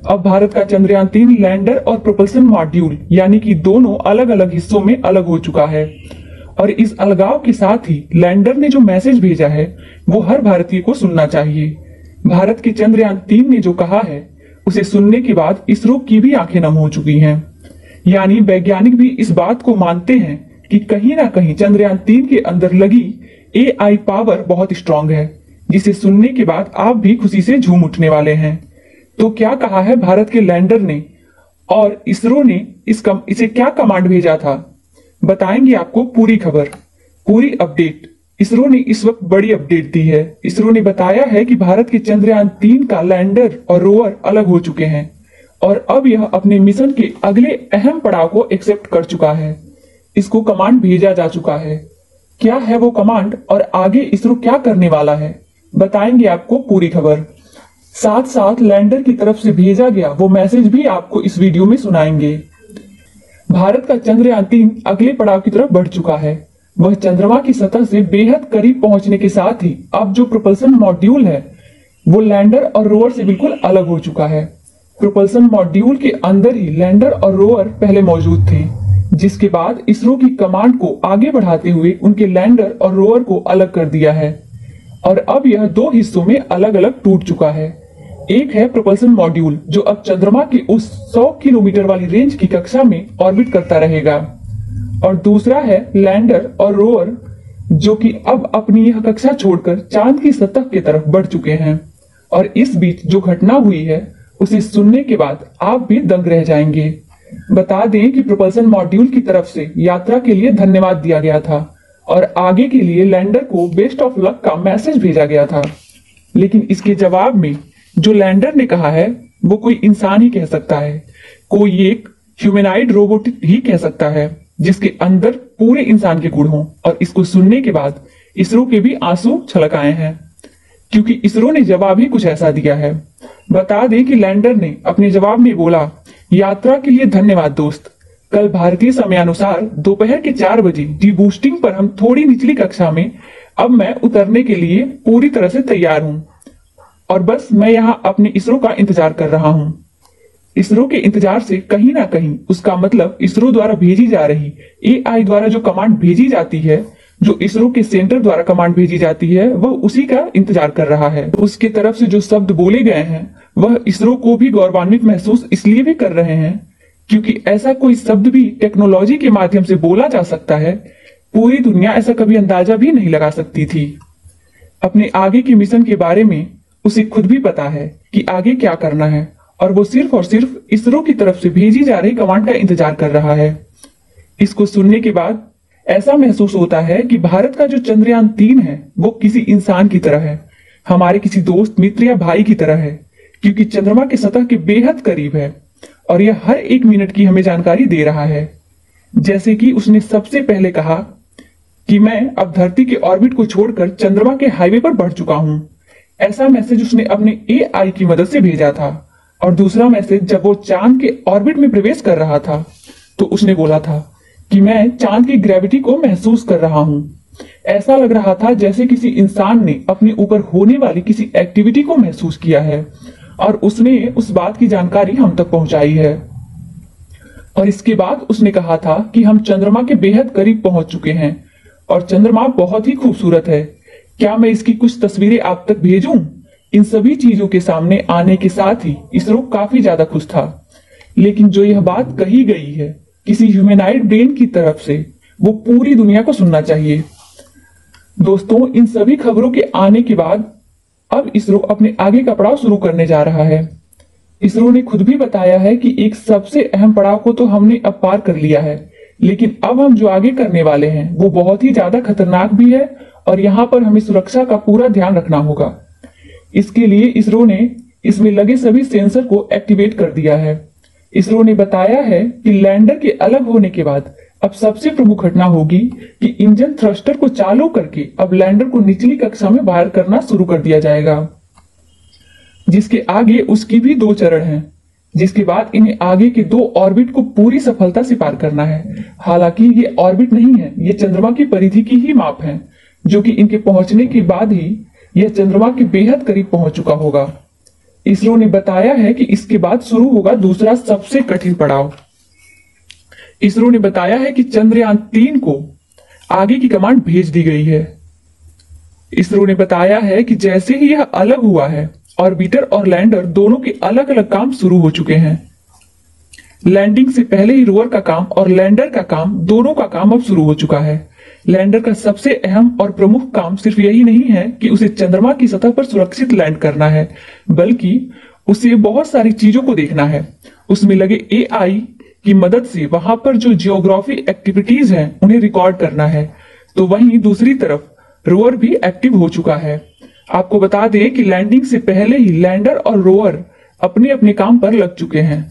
अब भारत का चंद्रयान-3 लैंडर और प्रोपल्सन मॉड्यूल यानी कि दोनों अलग अलग हिस्सों में अलग हो चुका है। और इस अलगाव के साथ ही लैंडर ने जो मैसेज भेजा है वो हर भारतीय को सुनना चाहिए। भारत के चंद्रयान-3 ने जो कहा है उसे सुनने के बाद इसरो की भी आंखें नम हो चुकी हैं। यानी वैज्ञानिक भी इस बात को मानते हैं कि कहीं ना कहीं चंद्रयान-3 के अंदर लगी AI पावर बहुत स्ट्रांग है, जिसे सुनने के बाद आप भी खुशी से झूम उठने वाले हैं। तो क्या कहा है भारत के लैंडर ने और इसरो ने इसे क्या कमांड भेजा था, बताएंगे आपको पूरी खबर, पूरी अपडेट। इसरो ने इस वक्त बड़ी अपडेट दी है। इसरो ने बताया है कि भारत के चंद्रयान-3 का लैंडर और रोवर अलग हो चुके हैं और अब यह अपने मिशन के अगले अहम पड़ाव को एक्सेप्ट कर चुका है। इसको कमांड भेजा जा चुका है। क्या है वो कमांड और आगे इसरो क्या करने वाला है, बताएंगे आपको पूरी खबर। साथ साथ लैंडर की तरफ से भेजा गया वो मैसेज भी आपको इस वीडियो में सुनाएंगे। भारत का चंद्रयान-3 अगले पड़ाव की तरफ बढ़ चुका है। वह चंद्रमा की सतह से बेहद करीब पहुंचने के साथ ही अब जो प्रोपल्सन मॉड्यूल है वो लैंडर और रोवर से बिल्कुल अलग हो चुका है। प्रोपल्सन मॉड्यूल के अंदर ही लैंडर और रोवर पहले मौजूद थे, जिसके बाद इसरो की कमांड को आगे बढ़ाते हुए उनके लैंडर और रोवर को अलग कर दिया है और अब यह दो हिस्सों में अलग अलग टूट चुका है। एक है प्रोपल्सन मॉड्यूल जो अब चंद्रमा की उस 100 किलोमीटर वाली रेंज की कक्षा में ऑर्बिट करता रहेगा और दूसरा है लैंडर और रोवर जो कि अब अपनी यह कक्षा छोड़कर चांद की सतह की तरफ बढ़ चुके हैं। और इस बीच जो घटना हुई है उसे सुनने के बाद आप भी दंग रह जाएंगे। बता दें कि प्रोपल्सन मॉड्यूल की तरफ से यात्रा के लिए धन्यवाद दिया गया था और आगे के लिए लैंडर को बेस्ट ऑफ लक का मैसेज भेजा गया था। लेकिन इसके जवाब में जो लैंडर ने कहा है वो कोई इंसान ही कह सकता है, कोई एक ह्यूमैनॉइड रोबोट ही कह सकता है जिसके अंदर पूरे इंसान के गुण हों। और इसको सुनने के बाद इसरो के भी आंसू छलक आए हैं क्योंकि इसरो ने जवाब ही कुछ ऐसा दिया है। बता दें कि लैंडर ने अपने जवाब में बोला, यात्रा के लिए धन्यवाद दोस्त। कल भारतीय समयानुसार दोपहर के 4 बजे डीबूस्टिंग पर हम थोड़ी निचली कक्षा में, अब मैं उतरने के लिए पूरी तरह से तैयार हूं और बस मैं यहाँ अपने इसरो का इंतजार कर रहा हूँ। इसरो के इंतजार से कहीं ना कहीं उसका मतलब इसरो द्वारा भेजी जा रही AI द्वारा जो कमांड भेजी जाती है, जो इसरो के सेंटर द्वारा कमांड भेजी जाती है, वह उसी का इंतजार कर रहा है। उसके तरफ से जो शब्द बोले गए हैं वह इसरो को भी गौरवान्वित महसूस इसलिए भी कर रहे हैं क्योंकि ऐसा कोई शब्द भी टेक्नोलॉजी के माध्यम से बोला जा सकता है, पूरी दुनिया ऐसा कभी अंदाजा भी नहीं लगा सकती थी। अपने आगे के मिशन के बारे में उसे खुद भी पता है कि आगे क्या करना है और वो सिर्फ और सिर्फ इसरो की तरफ से भेजी जा रही कमांड का इंतजार कर रहा है। इसको सुनने के बाद ऐसा महसूस होता है कि भारत का जो चंद्रयान-3 है वो किसी इंसान की तरह है, हमारे किसी दोस्त मित्र या भाई की तरह है, क्योंकि चंद्रमा की सतह के बेहद करीब है और यह हर 1 मिनट की हमें जानकारी दे रहा है। जैसे कि उसने सबसे पहले कहा कि मैं अब धरती के ऑर्बिट को छोड़कर चंद्रमा के हाईवे पर बढ़ चुका हूं। ऐसा मैसेज उसने अपने AI की मदद से भेजा था। और दूसरा मैसेज जब वो चांद के ऑर्बिट में प्रवेश कर रहा था तो उसने बोला था कि मैं चांद की ग्रेविटी को महसूस कर रहा हूं। ऐसा लग रहा था जैसे किसी इंसान ने अपने ऊपर होने वाली किसी एक्टिविटी को महसूस किया है और उसने उस बात की जानकारी हम तक पहुंचाई है। और इसके बाद उसने कहा था कि हम चंद्रमा के बेहद करीब पहुंच चुके हैं और चंद्रमा बहुत ही खूबसूरत है। क्या मैं इसकी कुछ तस्वीरें आप तक भेजूं? इन सभी चीजों के सामने आने के साथ ही इसरो काफी ज्यादा खुश था। लेकिन जो यह बात कही गई है किसी ह्यूमैनॉइड ब्रेन की तरफ से, वो पूरी दुनिया को सुनना चाहिए। दोस्तों, इन सभी खबरों के आने के बाद अब इसरो अपने आगे का पड़ाव शुरू करने जा रहा है। इसरो ने खुद भी बताया है कि एक सबसे अहम पड़ाव को तो हमने अब पार कर लिया है, लेकिन अब हम जो आगे करने वाले हैं वो बहुत ही ज्यादा खतरनाक भी है और यहाँ पर हमें सुरक्षा का पूरा ध्यान रखना होगा। इसके लिए इसरो ने इसमें लगे सभी सेंसर को एक्टिवेट कर दिया है। इसरो ने बताया है कि लैंडर के अलग होने के बाद अब सबसे प्रमुख घटना होगी कि इंजन थ्रस्टर को चालू करके अब लैंडर को निचली कक्षा में वायर करना शुरू कर दिया जाएगा, जिसके आगे उसकी भी 2 चरण हैं, जिसके बाद इन्हें आगे के 2 ऑर्बिट को पूरी सफलता से पार करना है। हालांकि ये ऑर्बिट नहीं है, ये चंद्रमा की परिधि की ही माप है, जो कि इनके पहुंचने के बाद ही यह चंद्रमा के बेहद करीब पहुंच चुका होगा। इसरो ने बताया है कि इसके बाद शुरू होगा दूसरा सबसे कठिन पड़ाव। इसरो ने बताया है कि चंद्रयान-3 को आगे की कमांड भेज दी गई है। इसरो ने बताया है कि जैसे ही यह अलग हुआ है, ऑर्बिटर और लैंडर दोनों के अलग अलग काम शुरू हो चुके हैं। लैंडिंग से पहले ही रोवर का काम और लैंडर का काम, दोनों का काम अब शुरू हो चुका है। लैंडर का सबसे अहम और प्रमुख काम सिर्फ यही नहीं है कि उसे चंद्रमा की सतह पर सुरक्षित लैंड करना है, बल्कि उसे बहुत सारी चीजों को देखना है। उसमें लगे एआई की मदद से वहां पर जो जियोग्राफी एक्टिविटीज हैं उन्हें रिकॉर्ड करना है। तो वहीं दूसरी तरफ रोवर भी एक्टिव हो चुका है। आपको बता दें कि लैंडिंग से पहले ही लैंडर और रोवर अपने अपने काम पर लग चुके हैं।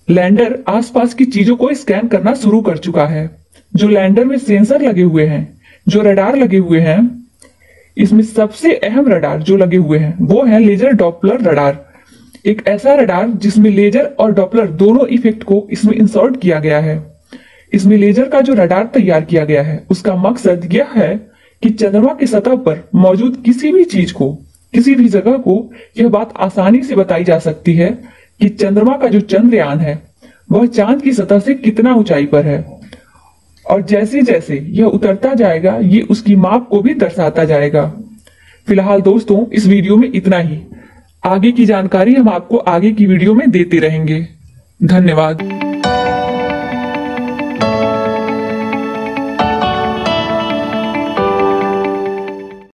लैंडर आसपास की चीजों को स्कैन करना शुरू कर चुका है। जो लैंडर में सेंसर लगे हुए हैं, जो रडार लगे हुए हैं, इसमें सबसे अहम रडार जो लगे हुए हैं वो है लेजर डॉपलर रडार। एक ऐसा रडार जिसमें लेजर और डॉपलर दोनों इफेक्ट को इसमें इंसर्ट किया गया है। इसमें लेजर का जो रडार तैयार किया गया है उसका मकसद यह है कि चंद्रमा की सतह पर मौजूद किसी भी चीज को, किसी भी जगह को यह बात आसानी से बताई जा सकती है कि चंद्रमा का जो चंद्रयान है वह चांद की सतह से कितना ऊंचाई पर है, और जैसे जैसे यह उतरता जाएगा ये उसकी माप को भी दर्शाता जाएगा। फिलहाल दोस्तों इस वीडियो में इतना ही। आगे की जानकारी हम आपको आगे की वीडियो में देते रहेंगे। धन्यवाद।